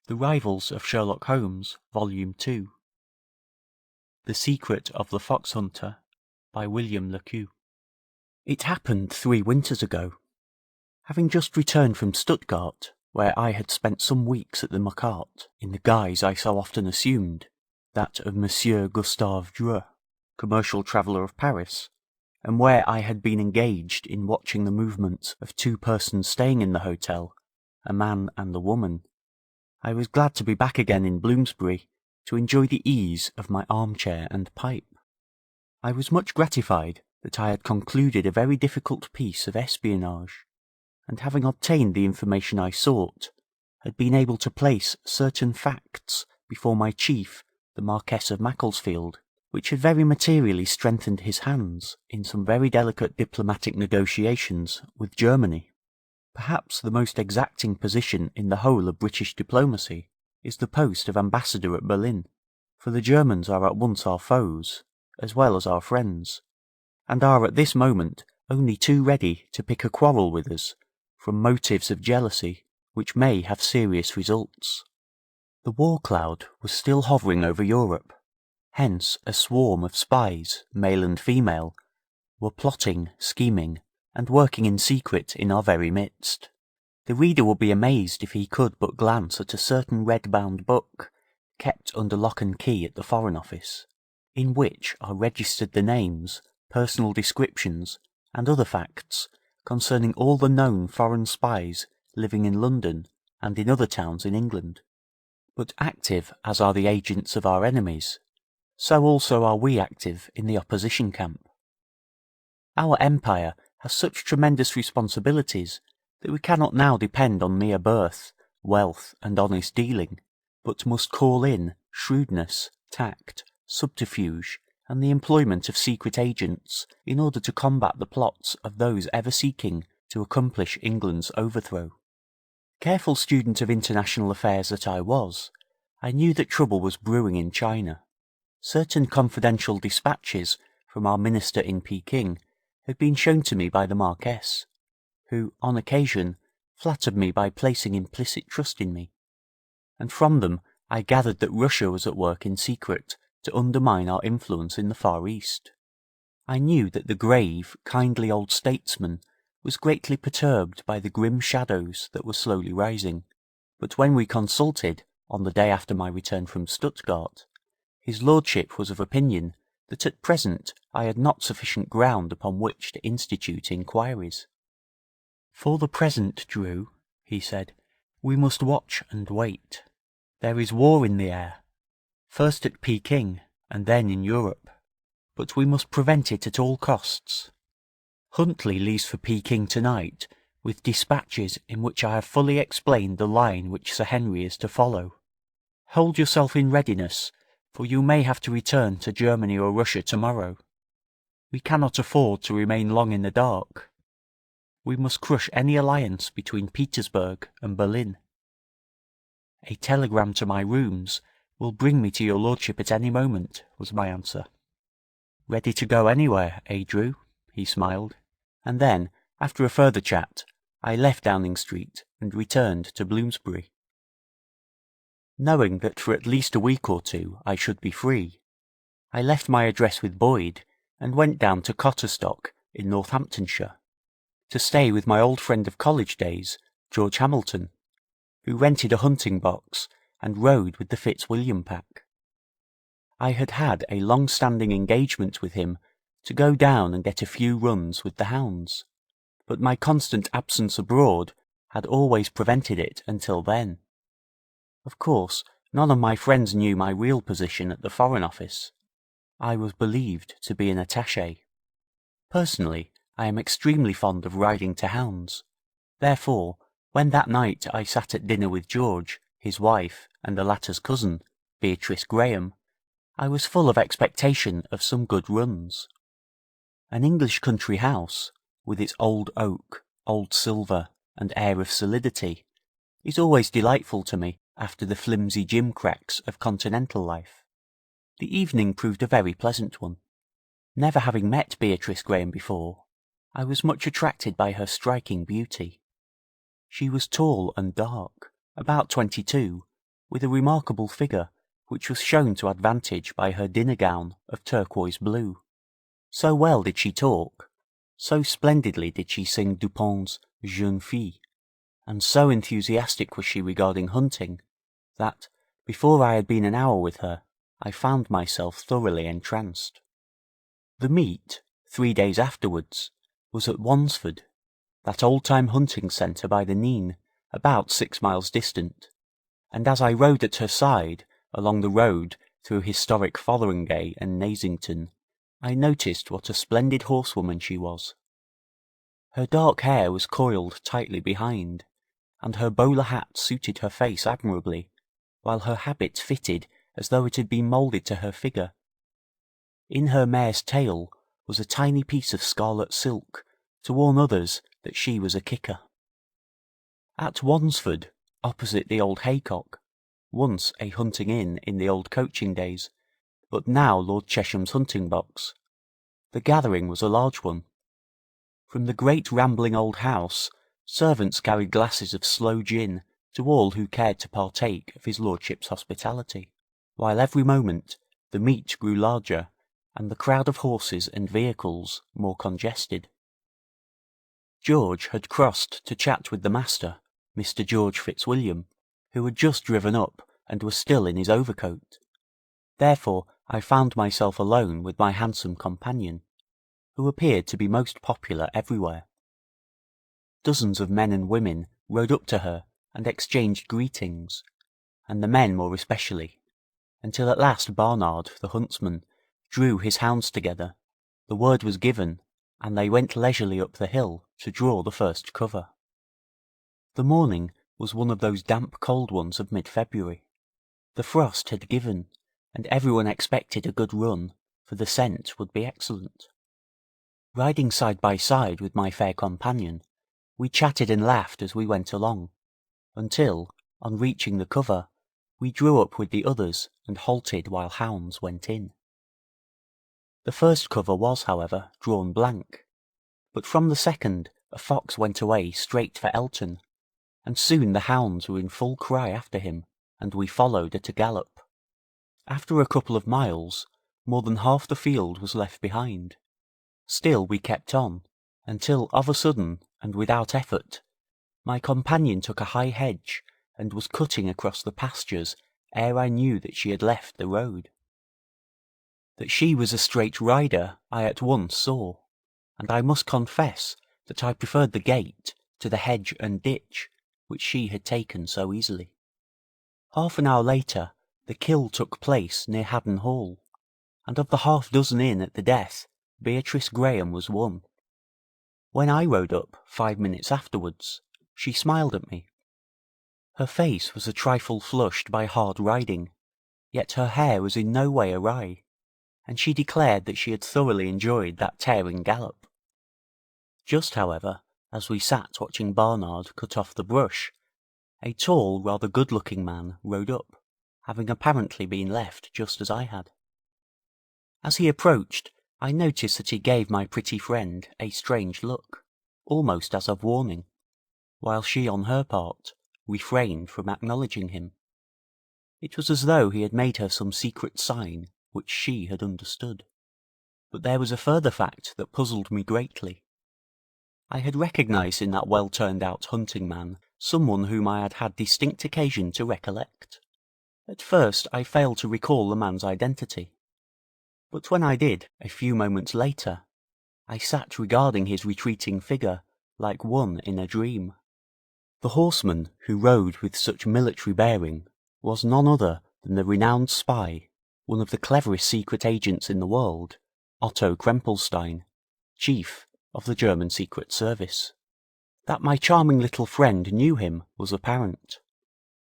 The Rivals of Sherlock Holmes, Volume 2. The Secret of the Fox Hunter, by William le Queux. It happened 3 winters ago. Having just returned from Stuttgart, where I had spent some weeks at the Marquardt, in the guise I so often assumed, that of Monsieur Gustave Dreux, commercial traveller of Paris, and where I had been engaged in watching the movements of 2 persons staying in the hotel, a man and a woman, I was glad to be back again in Bloomsbury to enjoy the ease of my armchair and pipe. I was much gratified that I had concluded a very difficult piece of espionage, and having obtained the information I sought, had been able to place certain facts before my chief, the Marquess of Macclesfield, which had very materially strengthened his hands in some very delicate diplomatic negotiations with Germany. Perhaps the most exacting position in the whole of British diplomacy is the post of ambassador at Berlin, for the Germans are at once our foes as well as our friends, and are at this moment only too ready to pick a quarrel with us from motives of jealousy which may have serious results. The war cloud was still hovering over Europe, hence a swarm of spies, male and female, were plotting, scheming, and working in secret in our very midst. The reader would be amazed if he could but glance at a certain red-bound book kept under lock and key at the Foreign Office, in which are registered the names, personal descriptions, and other facts concerning all the known foreign spies living in London and in other towns in England. But active as are the agents of our enemies, so also are we active in the opposition camp. Our empire has such tremendous responsibilities that we cannot now depend on mere birth, wealth, and honest dealing, but must call in shrewdness, tact, subterfuge, and the employment of secret agents in order to combat the plots of those ever seeking to accomplish England's overthrow. Careful student of international affairs that I was, I knew that trouble was brewing in China. Certain confidential dispatches from our minister in Peking had been shown to me by the Marquess, who, on occasion, flattered me by placing implicit trust in me, and from them I gathered that Russia was at work in secret to undermine our influence in the Far East. I knew that the grave, kindly old statesman was greatly perturbed by the grim shadows that were slowly rising, but when we consulted, on the day after my return from Stuttgart, his lordship was of opinion that at present I had not sufficient ground upon which to institute inquiries. For the present, Drew, he said, we must watch and wait. There is war in the air, first at Peking and then in Europe, but we must prevent it at all costs. Huntley leaves for Peking tonight with dispatches in which I have fully explained the line which Sir Henry is to follow. Hold yourself in readiness, for you may have to return to Germany or Russia tomorrow. We cannot afford to remain long in the dark. We must crush any alliance between Petersburg and Berlin. A telegram to my rooms will bring me to your lordship at any moment, was my answer. Ready to go anywhere, Drew? He smiled, and then, after a further chat, I left Downing Street and returned to Bloomsbury. Knowing that for at least a week or 2 I should be free, I left my address with Boyd and went down to Cotterstock in Northamptonshire, to stay with my old friend of college days, George Hamilton, who rented a hunting box and rode with the Fitzwilliam pack. I had had a long-standing engagement with him to go down and get a few runs with the hounds, but my constant absence abroad had always prevented it until then. Of course, none of my friends knew my real position at the Foreign Office. I was believed to be an attaché. Personally, I am extremely fond of riding to hounds. Therefore, when that night I sat at dinner with George, his wife, and the latter's cousin, Beatrice Graham, I was full of expectation of some good runs. An English country house, with its old oak, old silver, and air of solidity, is always delightful to me after the flimsy gimcracks of continental life. The evening proved a very pleasant one. Never having met Beatrice Graham before, I was much attracted by her striking beauty. She was tall and dark, about 22, with a remarkable figure which was shown to advantage by her dinner gown of turquoise blue. So well did she talk, so splendidly did she sing Dupin's Jeune Fille, and so enthusiastic was she regarding hunting, that, before I had been an hour with her, I found myself thoroughly entranced. The meet, 3 days afterwards, was at Wansford, that old-time hunting centre by the Nene, about 6 miles distant, and as I rode at her side along the road through historic Fotheringay and Nasington, I noticed what a splendid horsewoman she was. Her dark hair was coiled tightly behind, and her bowler hat suited her face admirably, while her habit fitted as though it had been moulded to her figure. In her mare's tail was a tiny piece of scarlet silk, to warn others that she was a kicker. At Wansford, opposite the old Haycock, once a hunting inn in the old coaching days, but now Lord Chesham's hunting box, the gathering was a large one. From the great rambling old house, servants carried glasses of sloe gin to all who cared to partake of his lordship's hospitality, while every moment the meet grew larger and the crowd of horses and vehicles more congested. George had crossed to chat with the master, Mr. George Fitzwilliam, who had just driven up and was still in his overcoat. Therefore I found myself alone with my handsome companion, who appeared to be most popular everywhere. Dozens of men and women rode up to her and exchanged greetings, and the men more especially, until at last Barnard, the huntsman, drew his hounds together, the word was given, and they went leisurely up the hill to draw the first cover. The morning was one of those damp cold ones of mid-February. The frost had given, and everyone expected a good run, for the scent would be excellent. Riding side by side with my fair companion, we chatted and laughed as we went along, until, on reaching the cover, we drew up with the others and halted while hounds went in. The first cover was, however, drawn blank, but from the second a fox went away straight for Elton, and soon the hounds were in full cry after him, and we followed at a gallop. After a couple of miles, more than half the field was left behind. Still we kept on, until of a sudden, and without effort, my companion took a high hedge and was cutting across the pastures ere I knew that she had left the road. That she was a straight rider I at once saw, and I must confess that I preferred the gait to the hedge and ditch which she had taken so easily. Half an hour later the kill took place near Haddon Hall, and of the half-dozen in at the death Beatrice Graham was one. When I rode up 5 minutes afterwards, she smiled at me. Her face was a trifle flushed by hard riding, yet her hair was in no way awry, and she declared that she had thoroughly enjoyed that tearing gallop. Just, however, as we sat watching Barnard cut off the brush, a tall, rather good-looking man rode up, having apparently been left just as I had. As he approached, I noticed that he gave my pretty friend a strange look, almost as of warning, while she on her part refrained from acknowledging him. It was as though he had made her some secret sign which she had understood. But there was a further fact that puzzled me greatly. I had recognised in that well-turned-out hunting man someone whom I had had distinct occasion to recollect. At first I failed to recall the man's identity, but when I did, a few moments later, I sat regarding his retreating figure like one in a dream. The horseman who rode with such military bearing was none other than the renowned spy, one of the cleverest secret agents in the world, Otto Krempelstein, chief of the German Secret Service. That my charming little friend knew him was apparent.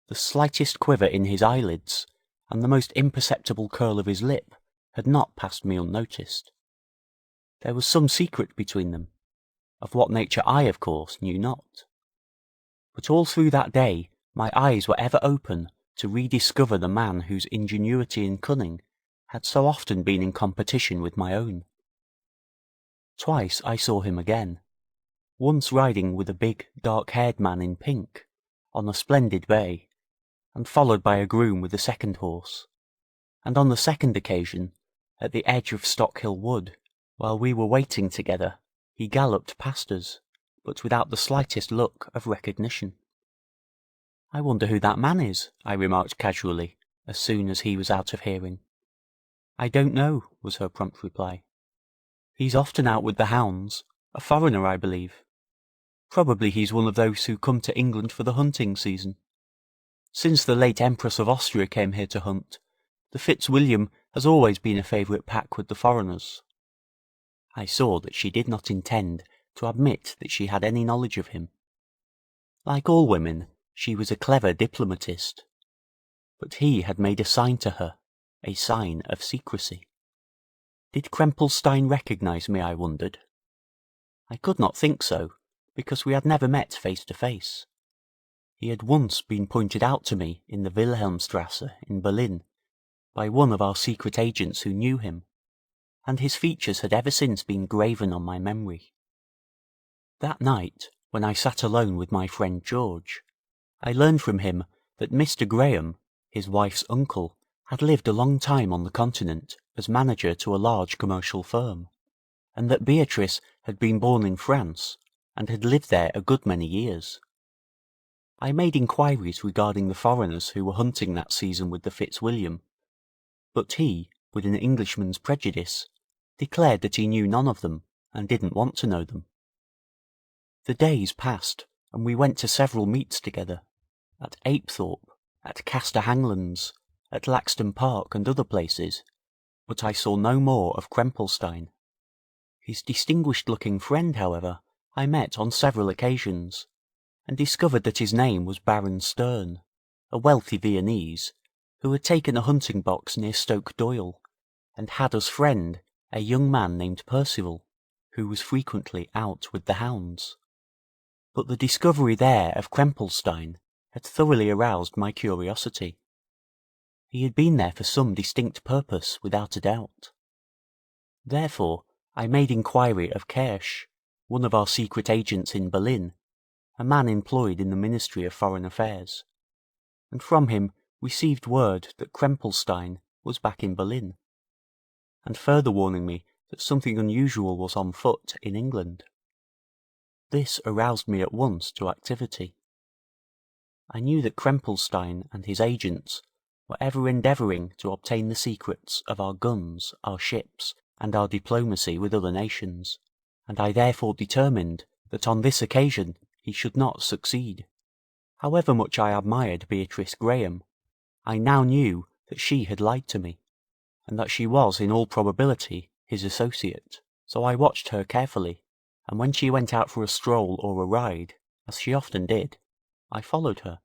The slightest quiver in his eyelids, and the most imperceptible curl of his lip, had not passed me unnoticed. There was some secret between them, of what nature I, of course, knew not. But all through that day my eyes were ever open to rediscover the man whose ingenuity and cunning had so often been in competition with my own. Twice I saw him again, once riding with a big, dark-haired man in pink, on a splendid bay, and followed by a groom with the second horse, and on the second occasion, at the edge of Stockhill Wood, while we were waiting together, he galloped past us, but without the slightest look of recognition. "I wonder who that man is," I remarked casually, as soon as he was out of hearing. "I don't know," was her prompt reply. "He's often out with the hounds. A foreigner, I believe. Probably he's one of those who come to England for the hunting season. Since the late Empress of Austria came here to hunt, the Fitzwilliam has always been a favourite pack with the foreigners." I saw that she did not intend to admit that she had any knowledge of him. Like all women, she was a clever diplomatist, but he had made a sign to her, a sign of secrecy. Did Krempelstein recognise me, I wondered? I could not think so, because we had never met face to face. He had once been pointed out to me in the Wilhelmstrasse in Berlin by one of our secret agents who knew him, and his features had ever since been graven on my memory. That night, when I sat alone with my friend George, I learned from him that Mr. Graham, his wife's uncle, had lived a long time on the Continent as manager to a large commercial firm, and that Beatrice had been born in France and had lived there a good many years. I made inquiries regarding the foreigners who were hunting that season with the Fitzwilliam, but he, with an Englishman's prejudice, declared that he knew none of them and didn't want to know them. The days passed, and we went to several meets together, at Apethorpe, at Castor Hanglands, at Laxton Park and other places, but I saw no more of Krempelstein. His distinguished-looking friend, however, I met on several occasions, and discovered that his name was Baron Stern, a wealthy Viennese, who had taken a hunting box near Stoke Doyle, and had as friend a young man named Percival, who was frequently out with the hounds. But the discovery there of Krempelstein had thoroughly aroused my curiosity. He had been there for some distinct purpose, without a doubt. Therefore, I made inquiry of Kersch, one of our secret agents in Berlin, a man employed in the Ministry of Foreign Affairs, and from him received word that Krempelstein was back in Berlin, and further warning me that something unusual was on foot in England. This aroused me at once to activity. I knew that Krempelstein and his agents were ever endeavouring to obtain the secrets of our guns, our ships, and our diplomacy with other nations, and I therefore determined that on this occasion he should not succeed. However much I admired Beatrice Graham, I now knew that she had lied to me, and that she was in all probability his associate, so I watched her carefully, and when she went out for a stroll or a ride, as she often did, I followed her.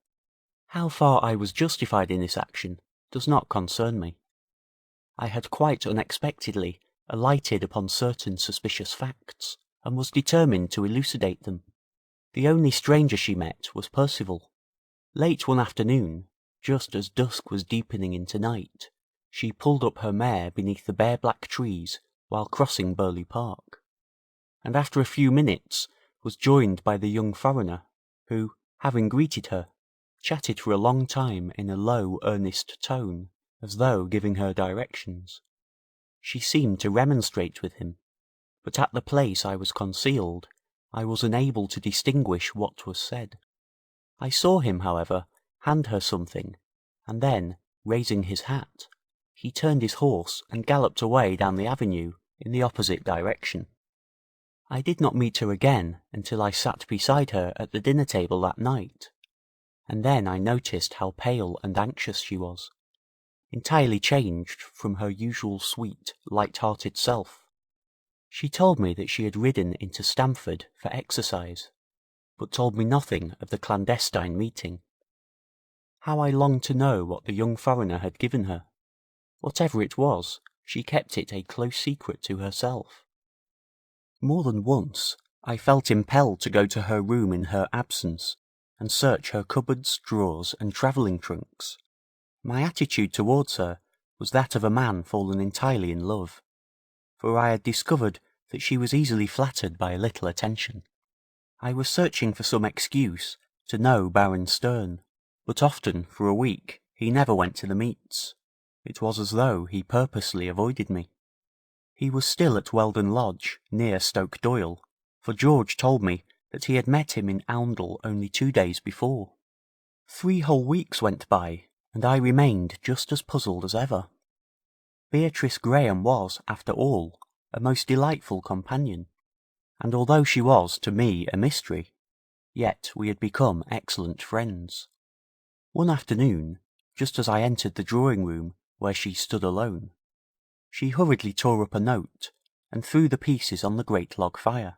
How far I was justified in this action does not concern me. I had quite unexpectedly alighted upon certain suspicious facts, and was determined to elucidate them. The only stranger she met was Percival. Late one afternoon, just as dusk was deepening into night, she pulled up her mare beneath the bare black trees while crossing Burghley Park, and after a few minutes was joined by the young foreigner, who, having greeted her, chatted for a long time in a low, earnest tone, as though giving her directions. She seemed to remonstrate with him, but at the place I was concealed, I was unable to distinguish what was said. I saw him, however, hand her something, and then, raising his hat, he turned his horse and galloped away down the avenue in the opposite direction. I did not meet her again until I sat beside her at the dinner table that night, and then I noticed how pale and anxious she was, entirely changed from her usual sweet, light-hearted self. She told me that she had ridden into Stamford for exercise, but told me nothing of the clandestine meeting. How I longed to know what the young foreigner had given her. Whatever it was, she kept it a close secret to herself. More than once I felt impelled to go to her room in her absence and search her cupboards, drawers, and travelling trunks. My attitude towards her was that of a man fallen entirely in love, for I had discovered that she was easily flattered by a little attention. I was searching for some excuse to know Baron Stern, but often for a week he never went to the meets. It was as though he purposely avoided me. He was still at Weldon Lodge, near Stoke Doyle, for George told me that he had met him in Oundle only 2 days before. 3 whole weeks went by, and I remained just as puzzled as ever. Beatrice Graham was, after all, a most delightful companion, and although she was, to me, a mystery, yet we had become excellent friends. One afternoon, just as I entered the drawing-room where she stood alone, she hurriedly tore up a note and threw the pieces on the great log fire.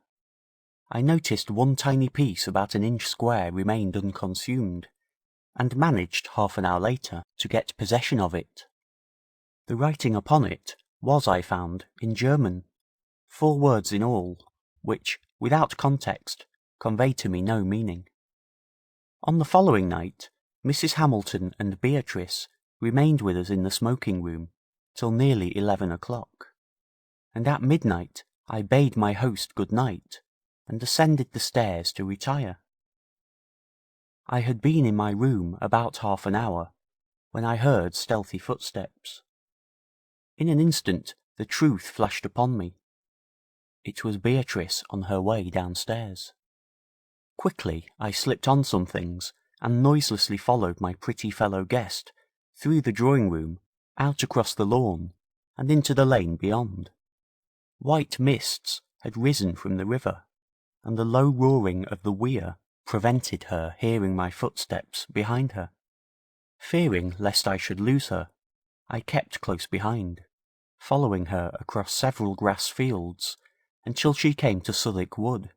I noticed one tiny piece about an inch square remained unconsumed, and managed half an hour later to get possession of it. The writing upon it was, I found, in German, 4 words in all, which, without context, conveyed to me no meaning. On the following night, Mrs. Hamilton and Beatrice remained with us in the smoking room till nearly 11 o'clock, and at midnight I bade my host good night and ascended the stairs to retire. I had been in my room about half an hour when I heard stealthy footsteps. In an instant the truth flashed upon me. It was Beatrice on her way downstairs. Quickly I slipped on some things and noiselessly followed my pretty fellow guest through the drawing-room, out across the lawn, and into the lane beyond. White mists had risen from the river, and the low roaring of the weir prevented her hearing my footsteps behind her. Fearing lest I should lose her, I kept close behind, following her across several grass fields until she came to Southwick Wood,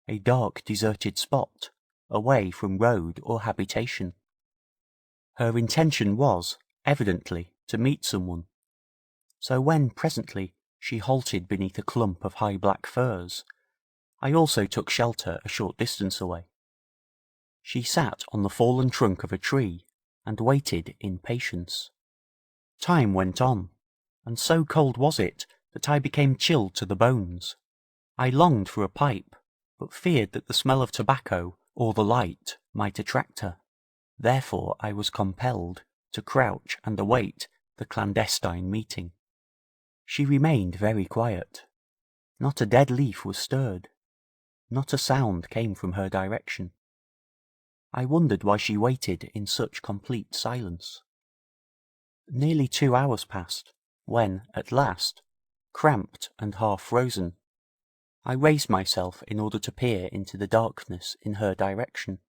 a dark deserted spot away from road or habitation. Her intention was, evidently, to meet someone, so when presently she halted beneath a clump of high black firs, I also took shelter a short distance away. She sat on the fallen trunk of a tree and waited in patience. Time went on, and so cold was it that I became chilled to the bones. I longed for a pipe, but feared that the smell of tobacco or the light might attract her. Therefore I was compelled to crouch and await the clandestine meeting. She remained very quiet. Not a dead leaf was stirred. Not a sound came from her direction. I wondered why she waited in such complete silence. Nearly 2 hours passed, when, at last, cramped and half frozen, I raised myself in order to peer into the darkness in her direction.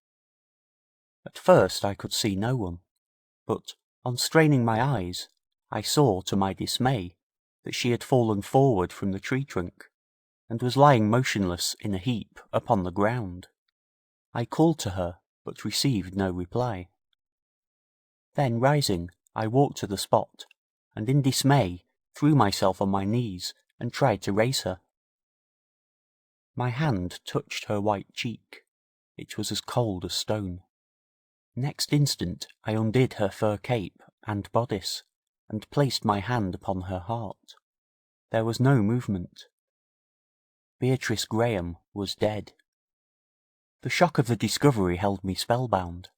At first I could see no one, but, on straining my eyes, I saw, to my dismay, that she had fallen forward from the tree trunk, and was lying motionless in a heap upon the ground. I called to her, but received no reply. Then, rising, I walked to the spot, and in dismay threw myself on my knees and tried to raise her. My hand touched her white cheek. It was as cold as stone. Next instant I undid her fur cape and bodice, and placed my hand upon her heart. There was no movement. Beatrice Graham was dead. The shock of the discovery held me spellbound.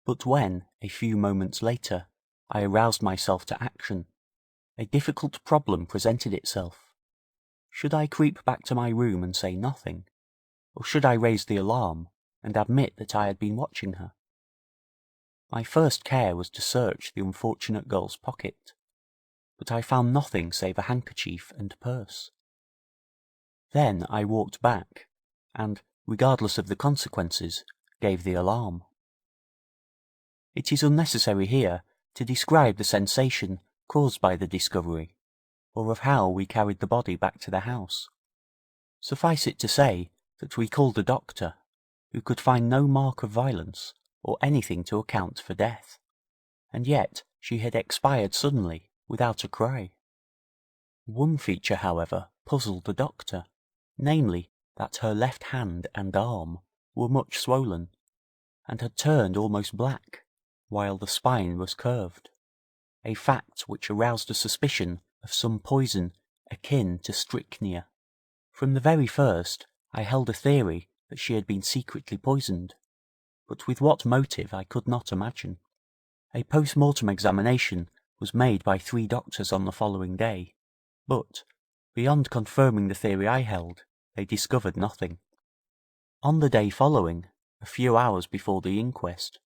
But when, a few moments later, I aroused myself to action, a difficult problem presented itself. Should I creep back to my room and say nothing, or should I raise the alarm and admit that I had been watching her? My first care was to search the unfortunate girl's pocket, but I found nothing save a handkerchief and purse. Then I walked back, and, regardless of the consequences, gave the alarm. It is unnecessary here to describe the sensation caused by the discovery, or of how we carried the body back to the house. Suffice it to say that we called a doctor, who could find no mark of violence or anything to account for death, and yet she had expired suddenly, without a cry. One feature, however, puzzled the doctor, namely, that her left hand and arm were much swollen, and had turned almost black, while the spine was curved, a fact which aroused a suspicion of some poison akin to strychnia. From the very first I held a theory that she had been secretly poisoned, but with what motive I could not imagine. A post-mortem examination was made by 3 doctors on the following day, but, beyond confirming the theory I held, they discovered nothing. On the day following, a few hours before the inquest,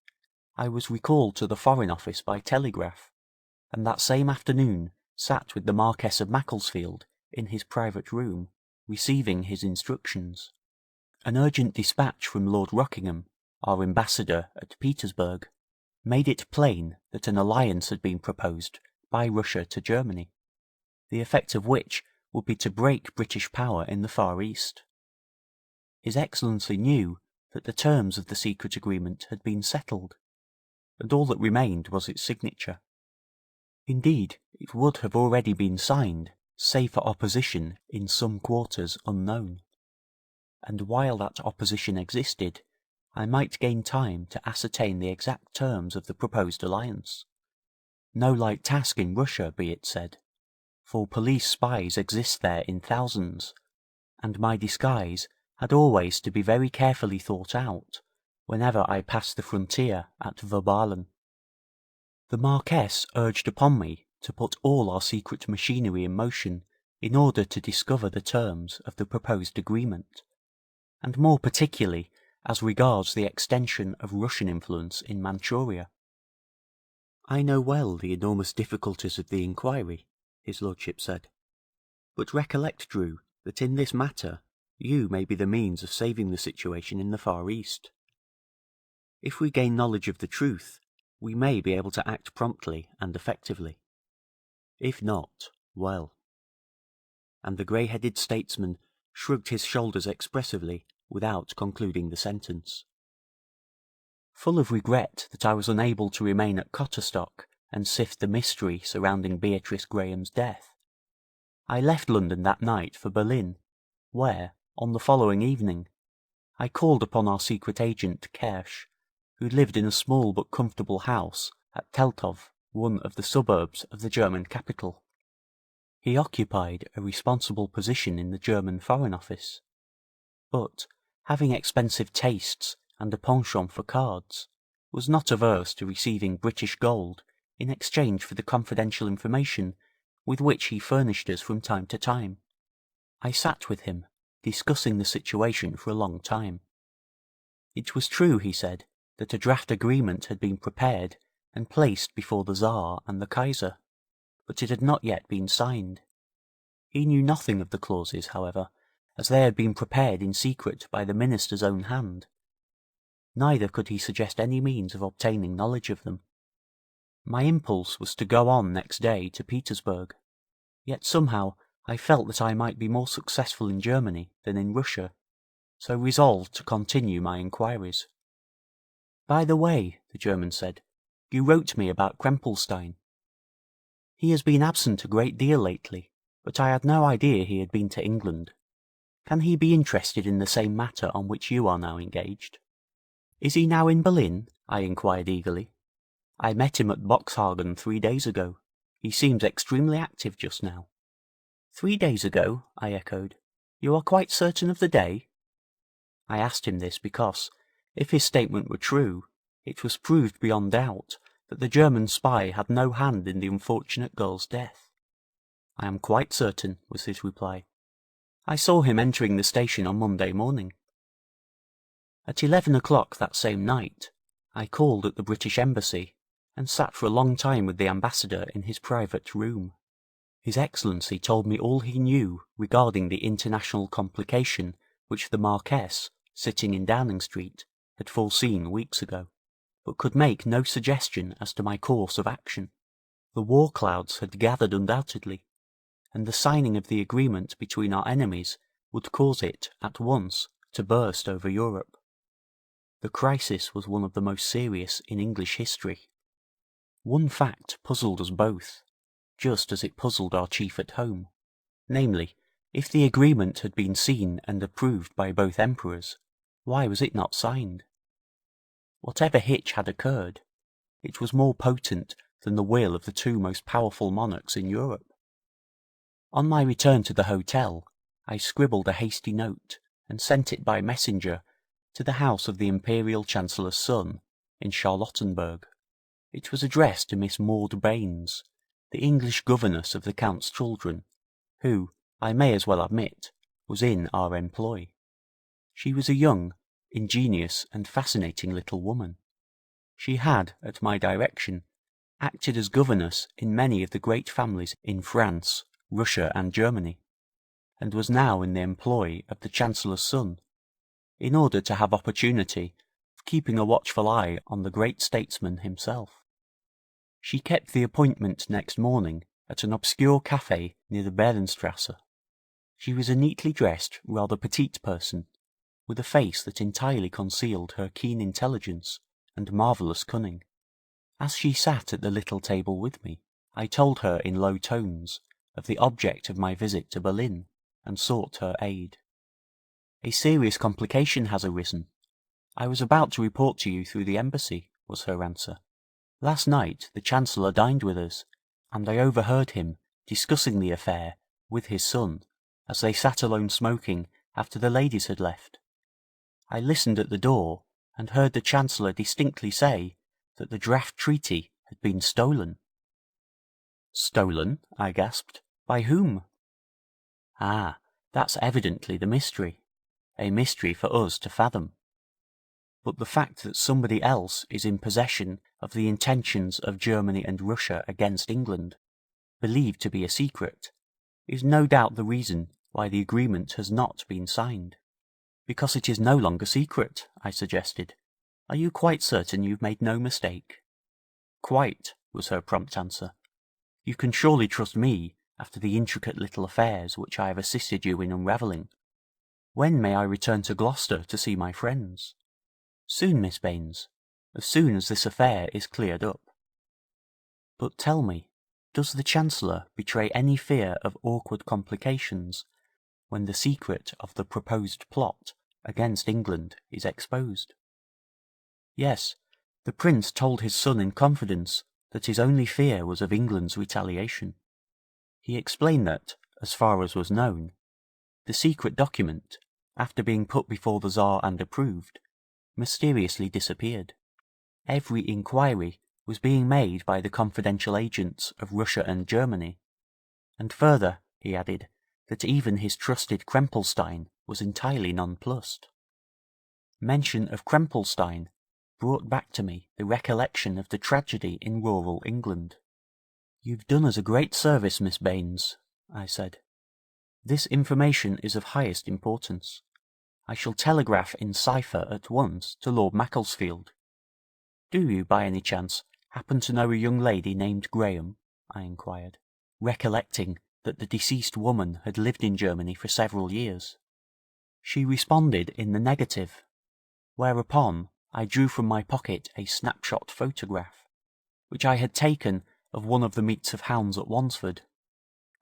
I was recalled to the Foreign Office by telegraph, and that same afternoon sat with the Marquess of Macclesfield in his private room, receiving his instructions. An urgent dispatch from Lord Rockingham, our ambassador at Petersburg, made it plain that an alliance had been proposed by Russia to Germany, the effect of which would be to break British power in the Far East. His Excellency knew that the terms of the secret agreement had been settled, and all that remained was its signature. Indeed, it would have already been signed, save for opposition in some quarters unknown. And while that opposition existed, I might gain time to ascertain the exact terms of the proposed alliance. No light task in Russia, be it said, for police spies exist there in thousands, and my disguise had always to be very carefully thought out whenever I passed the frontier at Verbalen. The Marquess urged upon me to put all our secret machinery in motion in order to discover the terms of the proposed agreement, and more particularly as regards the extension of Russian influence in Manchuria. "I know well the enormous difficulties of the inquiry," his lordship said, "but recollect, Drew, that in this matter you may be the means of saving the situation in the Far East. If we gain knowledge of the truth, we may be able to act promptly and effectively. If not, well." And the grey-headed statesman shrugged his shoulders expressively without concluding the sentence. Full of regret that I was unable to remain at Cotterstock and sift the mystery surrounding Beatrice Graham's death, I left London that night for Berlin, where, on the following evening, I called upon our secret agent, Kersch, who lived in a small but comfortable house at Teltow, one of the suburbs of the German capital. He occupied a responsible position in the German Foreign Office, but, having expensive tastes and a penchant for cards, was not averse to receiving British gold in exchange for the confidential information with which he furnished us from time to time. I sat with him, discussing the situation for a long time. It was true, he said, that a draft agreement had been prepared and placed before the Tsar and the Kaiser, but it had not yet been signed. He knew nothing of the clauses, however, as they had been prepared in secret by the minister's own hand. Neither could he suggest any means of obtaining knowledge of them. My impulse was to go on next day to Petersburg, yet somehow I felt that I might be more successful in Germany than in Russia, so resolved to continue my inquiries. "By the way," the German said, "you wrote me about Krempelstein. He has been absent a great deal lately, but I had no idea he had been to England. Can he be interested in the same matter on which you are now engaged?" "Is he now in Berlin?" I inquired eagerly. "I met him at Boxhagen 3 days ago. He seems extremely active just now." "3 days ago?" I echoed. "You are quite certain of the day?" I asked him this because, if his statement were true, it was proved beyond doubt that the German spy had no hand in the unfortunate girl's death. "I am quite certain," was his reply. "I saw him entering the station on Monday morning." At 11 o'clock that same night, I called at the British Embassy and sat for a long time with the ambassador in his private room. His Excellency told me all he knew regarding the international complication which the Marquess, sitting in Downing Street, had foreseen weeks ago, but could make no suggestion as to my course of action. The war clouds had gathered undoubtedly, and the signing of the agreement between our enemies would cause it at once to burst over Europe. The crisis was one of the most serious in English history. One fact puzzled us both, just as it puzzled our chief at home, namely, if the agreement had been seen and approved by both emperors, why was it not signed? Whatever hitch had occurred, it was more potent than the will of the 2 most powerful monarchs in Europe. On my return to the hotel, I scribbled a hasty note and sent it by messenger to the house of the Imperial Chancellor's son in Charlottenburg. It was addressed to Miss Maud Baines, the English governess of the Count's children, who, I may as well admit, was in our employ. She was a young, ingenious, and fascinating little woman. She had, at my direction, acted as governess in many of the great families in France, Russia, and Germany, and was now in the employ of the Chancellor's son, in order to have opportunity of keeping a watchful eye on the great statesman himself. She kept the appointment next morning at an obscure café near the Behrenstrasse. She was a neatly dressed, rather petite person, with a face that entirely concealed her keen intelligence and marvellous cunning. As she sat at the little table with me, I told her in low tones of the object of my visit to Berlin, and sought her aid. "A serious complication has arisen. I was about to report to you through the embassy," was her answer. "Last night the Chancellor dined with us, and I overheard him discussing the affair with his son as they sat alone smoking after the ladies had left. I listened at the door and heard the Chancellor distinctly say that the draft treaty had been stolen." "Stolen?" I gasped. "By whom?" "Ah, that's evidently the mystery. A mystery for us to fathom. But the fact that somebody else is in possession of the intentions of Germany and Russia against England, believed to be a secret, is no doubt the reason why the agreement has not been signed." "Because it is no longer secret," I suggested. "Are you quite certain you've made no mistake?" "Quite," was her prompt answer. "You can surely trust me after the intricate little affairs which I have assisted you in unravelling. When may I return to Gloucester to see my friends?" "Soon, Miss Baines, as soon as this affair is cleared up." "But tell me, does the Chancellor betray any fear of awkward complications when the secret of the proposed plot against England is exposed?" "Yes, the Prince told his son in confidence that his only fear was of England's retaliation. He explained that, as far as was known, the secret document, after being put before the Tsar and approved, mysteriously disappeared. Every inquiry was being made by the confidential agents of Russia and Germany, and further, he added, that even his trusted Krempelstein was entirely nonplussed." Mention of Krempelstein brought back to me the recollection of the tragedy in rural England. "You've done us a great service, Miss Baines," I said. "This information is of highest importance. I shall telegraph in cipher at once to Lord Macclesfield. Do you, by any chance, happen to know a young lady named Graham?" I inquired, recollecting that the deceased woman had lived in Germany for several years. She responded in the negative, whereupon I drew from my pocket a snapshot photograph, which I had taken of one of the meets of hounds at Wansford,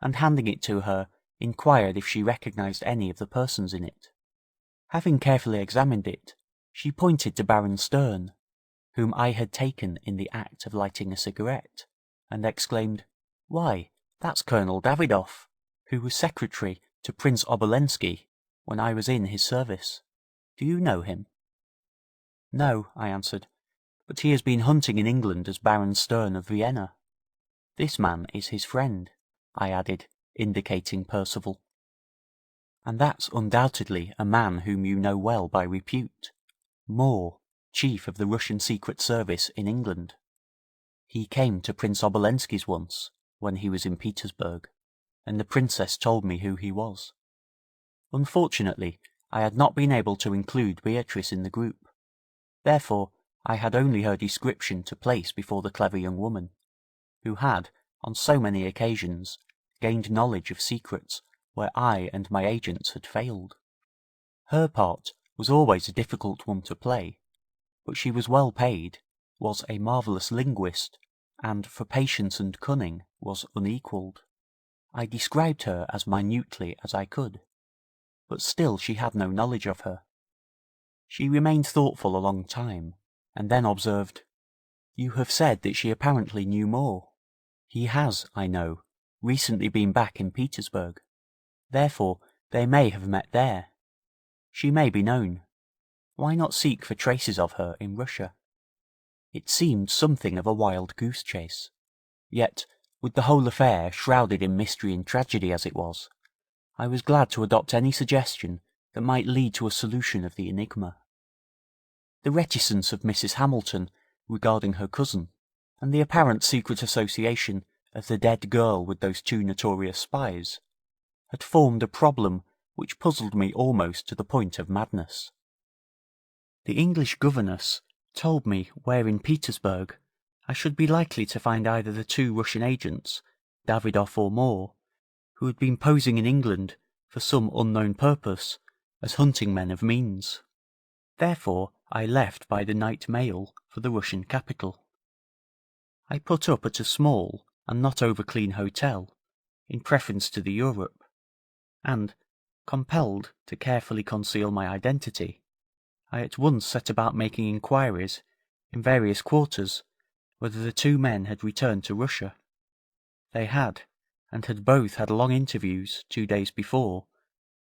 and handing it to her, inquired if she recognised any of the persons in it. Having carefully examined it, she pointed to Baron Stern, whom I had taken in the act of lighting a cigarette, and exclaimed, "Why, that's Colonel Davidoff, who was secretary to Prince Obolensky when I was in his service. Do you know him?" "No," I answered, "but he has been hunting in England as Baron Stern of Vienna. This man is his friend," I added, indicating Percival. "And that's undoubtedly a man whom you know well by repute. Moore, chief of the Russian Secret Service in England. He came to Prince Obolensky's once, when he was in Petersburg, and the Princess told me who he was. Unfortunately, I had not been able to include Beatrice in the group. Therefore, I had only her description to place before the clever young woman, who had, on so many occasions, gained knowledge of secrets where I and my agents had failed. Her part was always a difficult one to play, but she was well paid, was a marvellous linguist, and for patience and cunning was unequalled. I described her as minutely as I could, but still she had no knowledge of her. She remained thoughtful a long time, and then observed, "You have said that she apparently knew more. He has, I know, recently been back in Petersburg. Therefore they may have met there. She may be known. Why not seek for traces of her in Russia? It seemed something of a wild goose chase. Yet, with the whole affair shrouded in mystery and tragedy as it was, I was glad to adopt any suggestion that might lead to a solution of the enigma. The reticence of Mrs. Hamilton regarding her cousin, and the apparent secret association of the dead girl with those two notorious spies, had formed a problem which puzzled me almost to the point of madness. The English governess told me where in Petersburg I should be likely to find either the two Russian agents, Davidoff or Moore, who had been posing in England for some unknown purpose as hunting men of means. Therefore I left by the night mail for the Russian capital. I put up at a small and not over clean hotel, in preference to the Europe, and, compelled to carefully conceal my identity, I at once set about making inquiries in various quarters whether the two men had returned to Russia. They had, and had both had long interviews 2 days before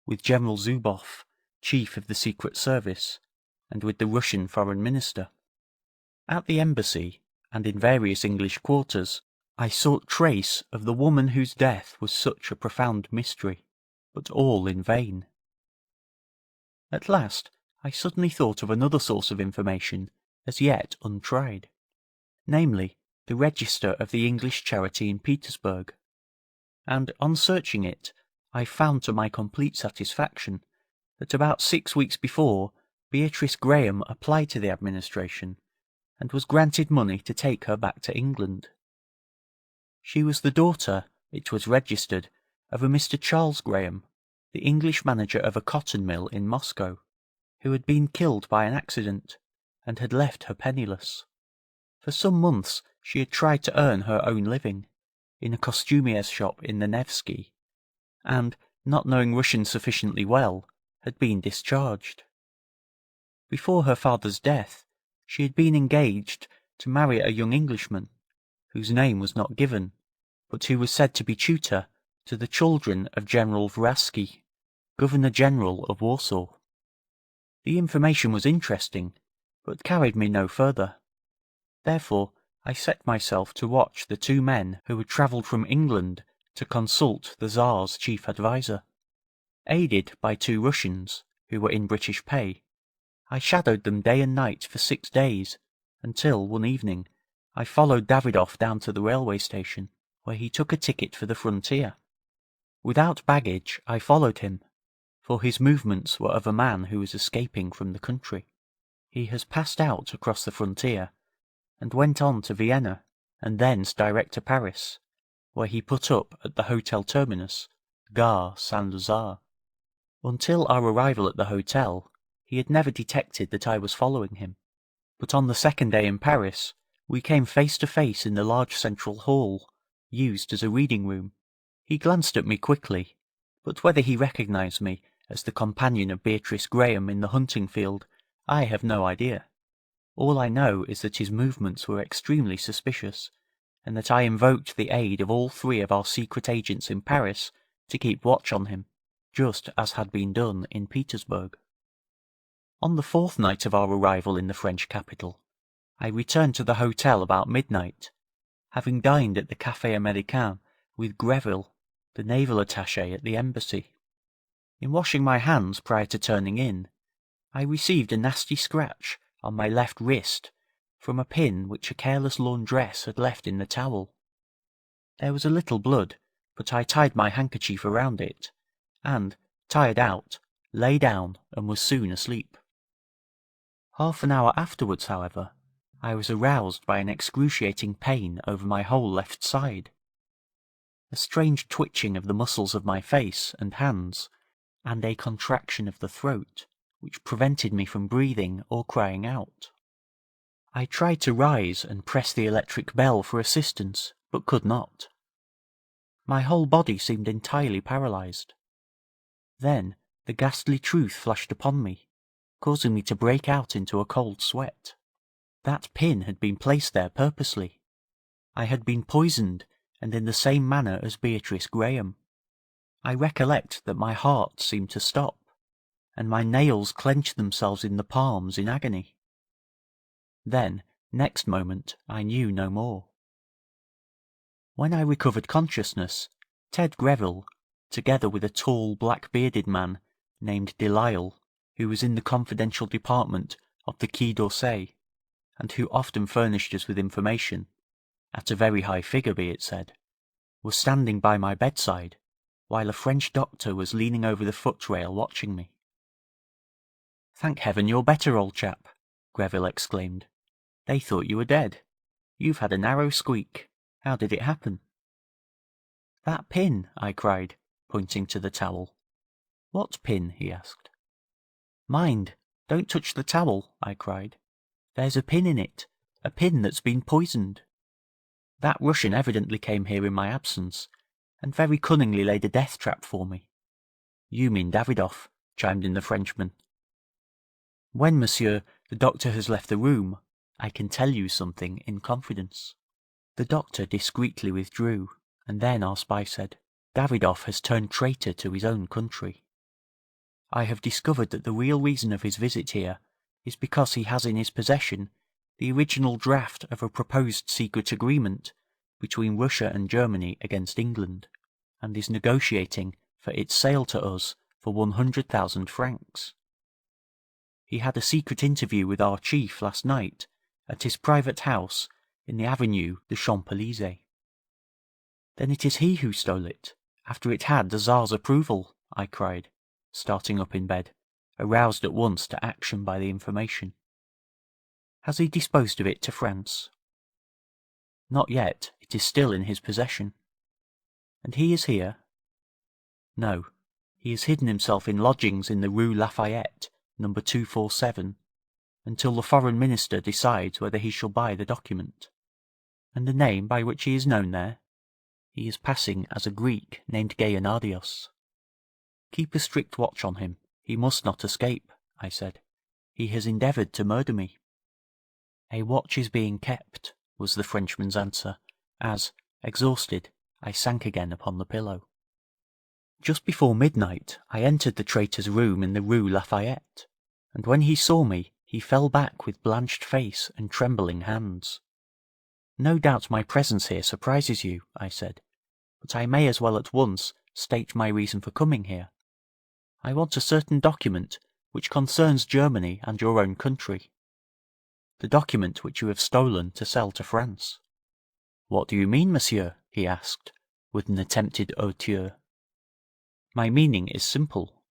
with General Zuboff, Chief of the Secret Service, and with the Russian Foreign Minister. At the embassy, and in various English quarters, I sought trace of the woman whose death was such a profound mystery, but all in vain. At last I suddenly thought of another source of information as yet untried, namely the register of the English charity in Petersburg, and on searching it I found to my complete satisfaction that about 6 weeks before Beatrice Graham applied to the administration and was granted money to take her back to England. She was the daughter, it was registered, of a Mr. Charles Graham, the English manager of a cotton mill in Moscow, who had been killed by an accident and had left her penniless. For some months she had tried to earn her own living, in a costumier's shop in the Nevsky, and, not knowing Russian sufficiently well, had been discharged. Before her father's death she had been engaged to marry a young Englishman, whose name was not given, but who was said to be tutor to the children of General Vraski, Governor-General of Warsaw. The information was interesting, but carried me no further. Therefore I set myself to watch the two men who had travelled from England to consult the Tsar's chief adviser. Aided by 2 Russians, who were in British pay, I shadowed them day and night for 6 days, until, one evening, I followed Davidoff down to the railway station, where he took a ticket for the frontier. Without baggage I followed him, for his movements were of a man who was escaping from the country. He has passed out across the frontier, and went on to Vienna, and thence direct to Paris, where he put up at the Hotel Terminus, Gare Saint-Lazare. Until our arrival at the hotel he had never detected that I was following him, but on the second day in Paris we came face to face in the large central hall, used as a reading room. He glanced at me quickly, but whether he recognized me as the companion of Beatrice Graham in the hunting field, I have no idea. All I know is that his movements were extremely suspicious, and that I invoked the aid of all 3 of our secret agents in Paris to keep watch on him, just as had been done in Petersburg. On the 4th night of our arrival in the French capital, I returned to the hotel about midnight, having dined at the Café Américain with Greville, the naval attaché at the embassy. In washing my hands prior to turning in, I received a nasty scratch on my left wrist from a pin which a careless laundress had left in the towel. There was a little blood, but I tied my handkerchief around it, and, tired out, lay down and was soon asleep. Half an hour afterwards, however, I was aroused by an excruciating pain over my whole left side. A strange twitching of the muscles of my face and hands, and a contraction of the throat, which prevented me from breathing or crying out. I tried to rise and press the electric bell for assistance, but could not. My whole body seemed entirely paralysed. Then the ghastly truth flashed upon me, causing me to break out into a cold sweat. That pin had been placed there purposely. I had been poisoned, and in the same manner as Beatrice Graham. I recollect that my heart seemed to stop, and my nails clenched themselves in the palms in agony. Then, next moment, I knew no more. When I recovered consciousness, Ted Greville, together with a tall, black-bearded man named Delisle, who was in the confidential department of the Quai d'Orsay, and who often furnished us with information, at a very high figure be it said, was standing by my bedside, while a French doctor was leaning over the foot-rail watching me. "Thank heaven you're better, old chap," Greville exclaimed. "They thought you were dead. You've had a narrow squeak. How did it happen?" "That pin," I cried, pointing to the towel. "What pin?" he asked. "Mind, don't touch the towel," I cried. "There's a pin in it, a pin that's been poisoned. That Russian evidently came here in my absence, and very cunningly laid a death trap for me." "You mean Davidoff," chimed in the Frenchman. "When, monsieur, the doctor has left the room, I can tell you something in confidence." The doctor discreetly withdrew, and then our spy said, "Davidoff has turned traitor to his own country. I have discovered that the real reason of his visit here is because he has in his possession the original draft of a proposed secret agreement between Russia and Germany against England, and is negotiating for its sale to us for 100,000 francs. He had a secret interview with our chief last night at his private house in the Avenue de Champs-Élysées." "Then it is he who stole it, after it had the Tsar's approval," I cried, starting up in bed, aroused at once to action by the information. "Has he disposed of it to France?" "Not yet. It is still in his possession." "And he is here?" "No. He has hidden himself in lodgings in the Rue Lafayette, number 247, until the Foreign Minister decides whether he shall buy the document." "And the name by which he is known there?" "He is passing as a Greek named Gaianardios." "Keep a strict watch on him. He must not escape," I said. "He has endeavoured to murder me." "A watch is being kept," was the Frenchman's answer, as, exhausted, I sank again upon the pillow. Just before midnight I entered the traitor's room in the Rue Lafayette, and when he saw me he fell back with blanched face and trembling hands. "No doubt my presence here surprises you," I said, "but I may as well at once state my reason for coming here. I want a certain document which concerns Germany and your own country. The document which you have stolen to sell to France." "What do you mean, monsieur?" he asked, with an attempted hauteur. "My meaning is simple.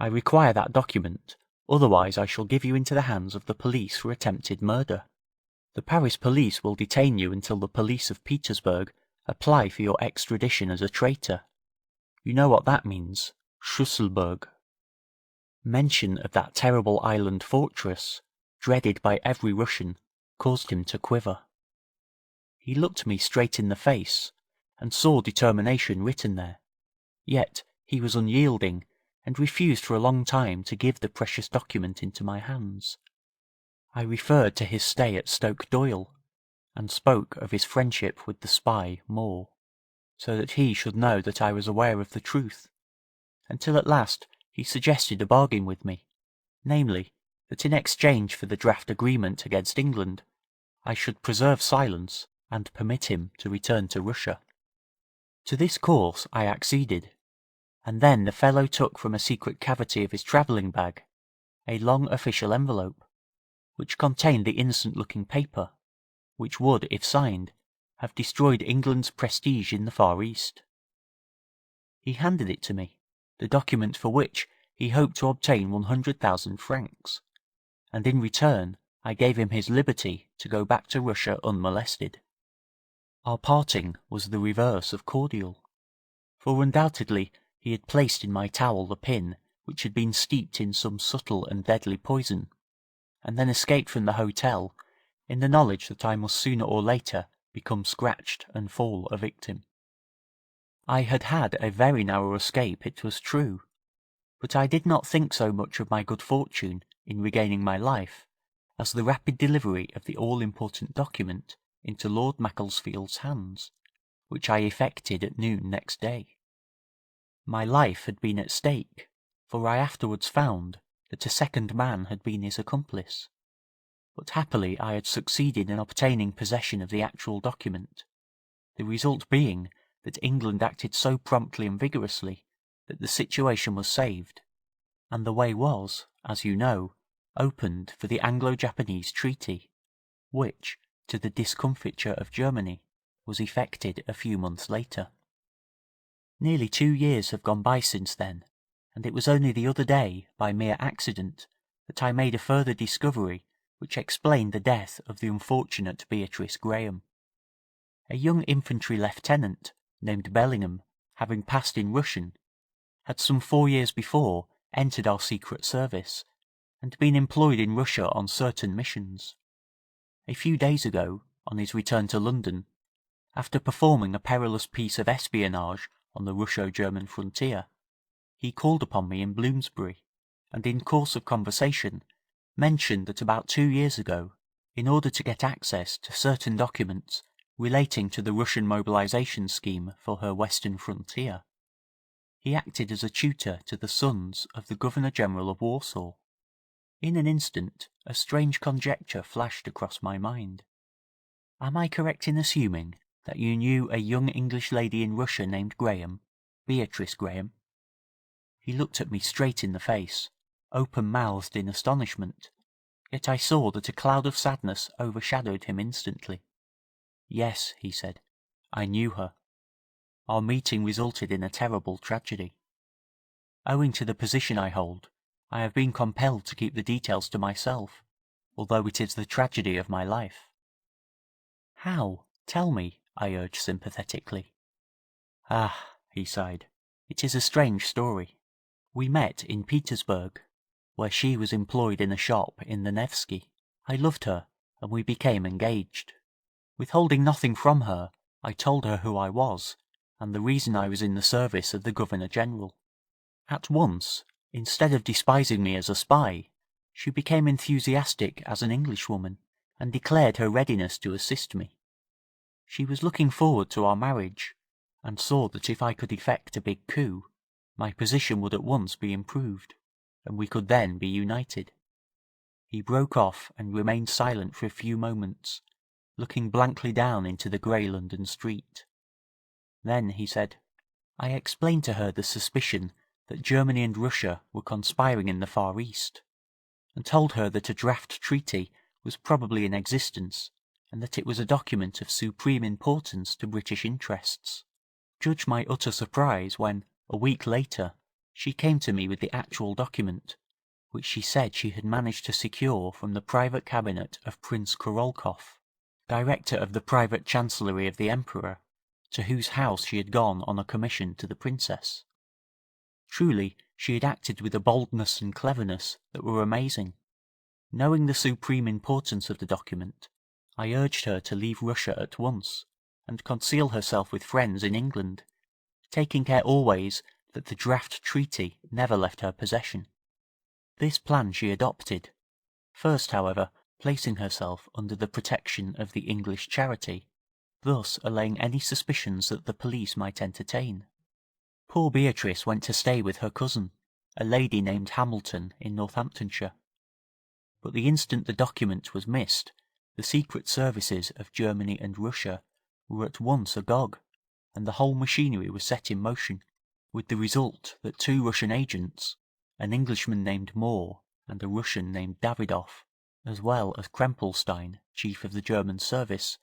I require that document, otherwise I shall give you into the hands of the police for attempted murder. The Paris police will detain you until the police of Petersburg apply for your extradition as a traitor. You know what that means, Schlüsselburg." Mention of that terrible island fortress, dreaded by every Russian, caused him to quiver. He looked me straight in the face, and saw determination written there. Yet he was unyielding, and refused for a long time to give the precious document into my hands. I referred to his stay at Stoke Doyle, and spoke of his friendship with the spy Moore, so that he should know that I was aware of the truth, until at last he suggested a bargain with me, namely, that in exchange for the draft agreement against England, I should preserve silence and permit him to return to Russia. To this course I acceded, and then the fellow took from a secret cavity of his travelling bag a long official envelope, which contained the innocent-looking paper, which would, if signed, have destroyed England's prestige in the Far East. He handed it to me, the document for which he hoped to obtain 100,000 francs, and in return I gave him his liberty to go back to Russia unmolested. Our parting was the reverse of cordial, for undoubtedly he had placed in my towel the pin which had been steeped in some subtle and deadly poison, and then escaped from the hotel in the knowledge that I must sooner or later become scratched and fall a victim. I had had a very narrow escape, it was true, but I did not think so much of my good fortune in regaining my life as the rapid delivery of the all-important document into Lord Macclesfield's hands, which I effected at noon next day. My life had been at stake, for I afterwards found, that a second man had been his accomplice, but happily I had succeeded in obtaining possession of the actual document, the result being that England acted so promptly and vigorously that the situation was saved, and the way was, as you know, opened for the Anglo-Japanese treaty, which, to the discomfiture of Germany, was effected a few months later. Nearly 2 years have gone by since then, and it was only the other day, by mere accident, that I made a further discovery which explained the death of the unfortunate Beatrice Graham. A young infantry lieutenant, named Bellingham, having passed in Russian, had some 4 years before entered our secret service, and been employed in Russia on certain missions. A few days ago, on his return to London, after performing a perilous piece of espionage on the Russo-German frontier, he called upon me in Bloomsbury, and in course of conversation mentioned that about 2 years ago, in order to get access to certain documents relating to the Russian mobilization scheme for her western frontier, he acted as a tutor to the sons of the Governor-General of Warsaw. In an instant a strange conjecture flashed across my mind. Am I correct in assuming that you knew a young English lady in Russia named Graham, Beatrice Graham? He looked at me straight in the face, open-mouthed in astonishment, yet I saw that a cloud of sadness overshadowed him instantly. Yes, he said, I knew her. Our meeting resulted in a terrible tragedy. Owing to the position I hold, I have been compelled to keep the details to myself, although it is the tragedy of my life. How? Tell me, I urged sympathetically. Ah, he sighed, it is a strange story. We met in Petersburg, where she was employed in a shop in the Nevsky. I loved her, and we became engaged. Withholding nothing from her, I told her who I was, and the reason I was in the service of the Governor-General. At once, instead of despising me as a spy, she became enthusiastic as an Englishwoman, and declared her readiness to assist me. She was looking forward to our marriage, and saw that if I could effect a big coup, my position would at once be improved, and we could then be united. He broke off and remained silent for a few moments, looking blankly down into the grey London street. Then he said, I explained to her the suspicion that Germany and Russia were conspiring in the Far East, and told her that a draft treaty was probably in existence, and that it was a document of supreme importance to British interests. Judge my utter surprise when, a week later, she came to me with the actual document, which she said she had managed to secure from the private cabinet of Prince Korolkov, director of the private chancellery of the Emperor, to whose house she had gone on a commission to the Princess. Truly, she had acted with a boldness and cleverness that were amazing. Knowing the supreme importance of the document, I urged her to leave Russia at once, and conceal herself with friends in England, taking care always that the draft treaty never left her possession. This plan she adopted, first, however, placing herself under the protection of the English charity, thus allaying any suspicions that the police might entertain. Poor Beatrice went to stay with her cousin, a lady named Hamilton, in Northamptonshire. But the instant the document was missed, the secret services of Germany and Russia were at once agog, and the whole machinery was set in motion, with the result that 2 Russian agents, an Englishman named Moore and a Russian named Davidoff, as well as Krempelstein, chief of the German service,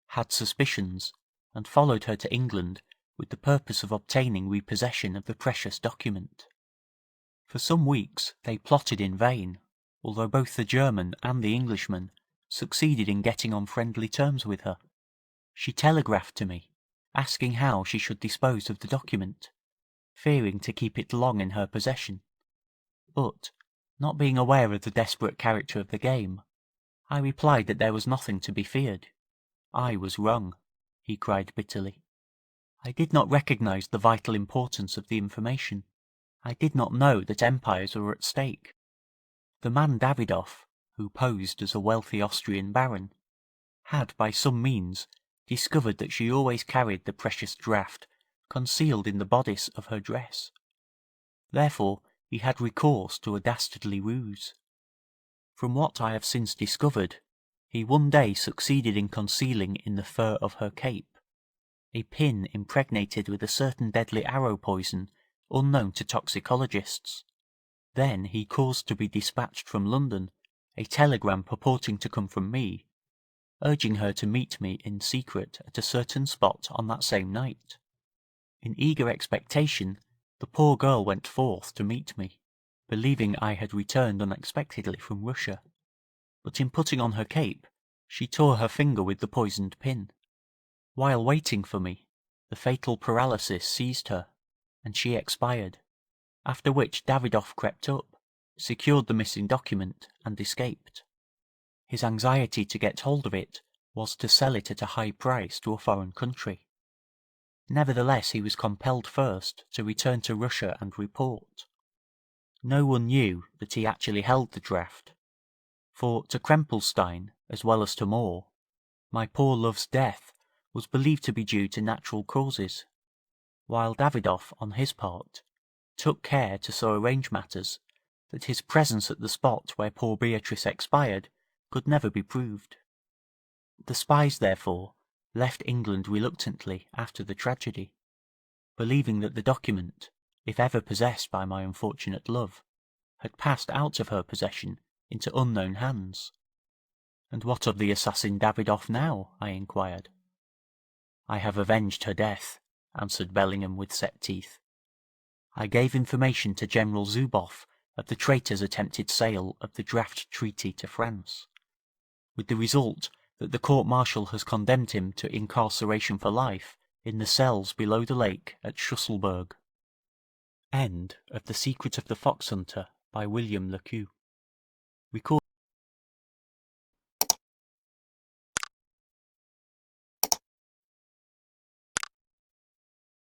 had suspicions, and followed her to England with the purpose of obtaining repossession of the precious document. For some weeks they plotted in vain, although both the German and the Englishman succeeded in getting on friendly terms with her. She telegraphed to me, asking how she should dispose of the document, fearing to keep it long in her possession. But, not being aware of the desperate character of the game, I replied that there was nothing to be feared. I was wrong, he cried bitterly. I did not recognize the vital importance of the information. I did not know that empires were at stake. The man Davidoff, who posed as a wealthy Austrian baron, had by some means discovered that she always carried the precious draft concealed in the bodice of her dress. Therefore, he had recourse to a dastardly ruse. From what I have since discovered, he one day succeeded in concealing in the fur of her cape a pin impregnated with a certain deadly arrow poison unknown to toxicologists. Then he caused to be dispatched from London a telegram purporting to come from me, urging her to meet me in secret at a certain spot on that same night. In eager expectation, the poor girl went forth to meet me, believing I had returned unexpectedly from Russia, but in putting on her cape she tore her finger with the poisoned pin. While waiting for me, the fatal paralysis seized her, and she expired, after which Davidoff crept up, secured the missing document, and escaped. His anxiety to get hold of it was to sell it at a high price to a foreign country. Nevertheless, he was compelled first to return to Russia and report. No one knew that he actually held the draft, for to Krempelstein, as well as to Moore, my poor love's death was believed to be due to natural causes, while Davidoff, on his part, took care to so arrange matters that his presence at the spot where poor Beatrice expired could never be proved. The spies, therefore, left England reluctantly after the tragedy, believing that the document, if ever possessed by my unfortunate love, had passed out of her possession into unknown hands. "And what of the assassin Davidoff now?" I inquired. "I have avenged her death," answered Bellingham with set teeth. "I gave information to General Zuboff of the traitor's attempted sale of the draft treaty to France, with the result that the court-martial has condemned him to incarceration for life in the cells below the lake at Schusselburg." End of The Secret of the Fox Hunter by William Le Queux.